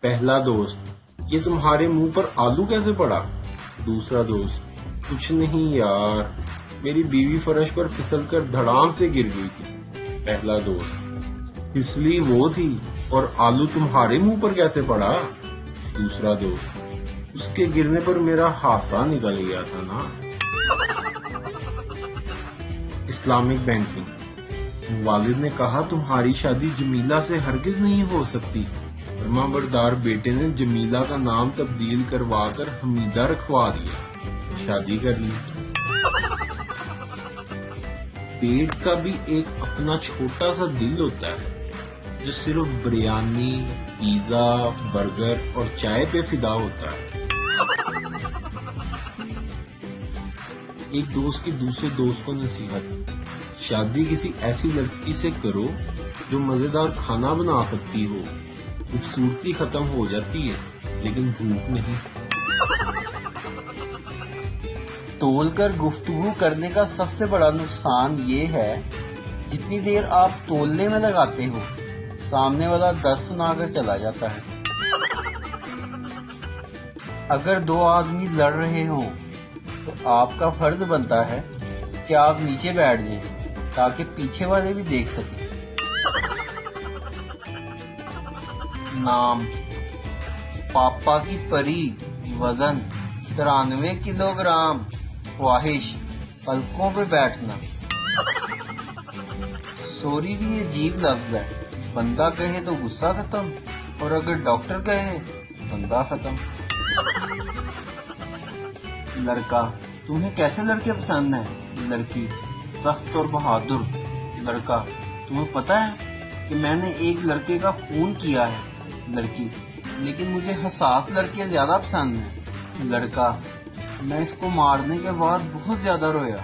پہلا دوست: یہ تمہارے منہ پر آلو کیسے پڑا؟ دوسرا دوست: کچھ نہیں یار، میری بیوی فرش پر پھسل کر دھڑام سے گر گئی تھی۔ پہلا دوست: پھسلی وہ تھی اور آلو تمہارے منہ پر کیسے پڑا؟ دوسرا دوست: اس کے گرنے پر میرا ہاسا نکل گیا تھا نا۔ اسلامک بینکنگ: والد نے کہا تمہاری شادی جمیلہ سے ہرگز نہیں ہو سکتی۔ فرما بردار بیٹے نے جمیلہ کا نام تبدیل کروا کر حمیدہ رکھوا دیا، شادی کر لی۔ پیٹ کا بھی ایک اپنا چھوٹا سا دل ہوتا ہے جو صرف بریانی، پیزا، برگر اور چائے پہ فدا ہوتا ہے۔ ایک دوست کی دوسرے دوست کو نصیحت: شادی کسی ایسی لڑکی سے کرو جو مزیدار کھانا بنا سکتی ہو۔ خوبصورتی ختم ہو جاتی ہے لیکن بھوک نہیں۔ تول کر گفتگو کرنے کا سب سے بڑا نقصان یہ ہے جتنی دیر آپ تولنے میں لگاتے ہو سامنے والا 10 سنا کر چلا جاتا ہے۔ اگر 2 آدمی لڑ رہے ہوں تو آپ کا فرض بنتا ہے کہ آپ نیچے بیٹھ جائیں تاکہ پیچھے والے بھی دیکھ سکیں۔ نام: پاپا کی پری، وزن 93 کلو گرام، خواہش پلکوں پہ بیٹھنا۔ سوری بھی عجیب لفظ ہے، بندہ کہے تو غصہ ختم اور اگر ڈاکٹر کہے بندہ ختم۔ لڑکا: تمہیں کیسے لڑکے پسند ہیں؟ لڑکی: سخت اور بہادر۔ لڑکا: تمہیں پتہ ہے کہ میں نے ایک لڑکے کا خون کیا ہے؟ لڑکی: لیکن مجھے حساس لڑکے زیادہ پسند ہیں۔ لڑکا: میں اس کو مارنے کے بعد بہت زیادہ رویا۔